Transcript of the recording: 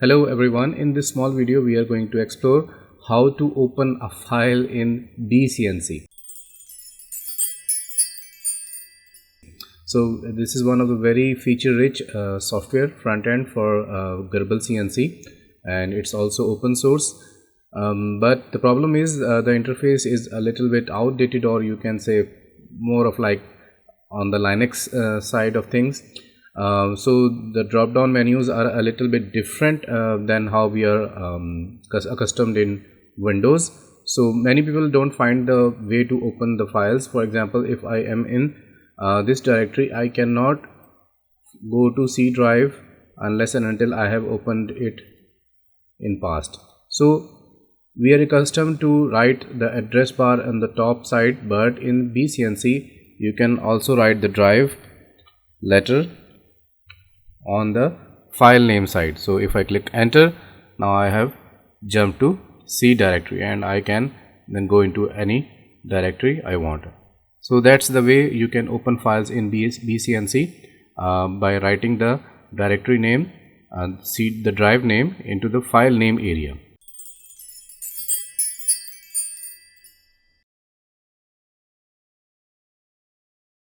Hello everyone, in this small video we are going to explore how to open a file in bcnc. So this is one of the very feature rich software front end for Gerbil CNC, and it's also open source, but the problem is the interface is a little bit outdated, or you can say more of like on the Linux side of things. So the drop down menus are a little bit different than how we are accustomed in Windows. So many people don't find the way to open the files. For example, if I am in this directory, I cannot go to C drive unless and until I have opened it in past. So we are accustomed to write the address bar on the top side, but in bcnc you can also write the drive letter on the file name side. So if I click enter, now I have jumped to C directory and I can then go into any directory I want. So that's the way you can open files in bcnc by writing the directory name and the drive name into the file name area.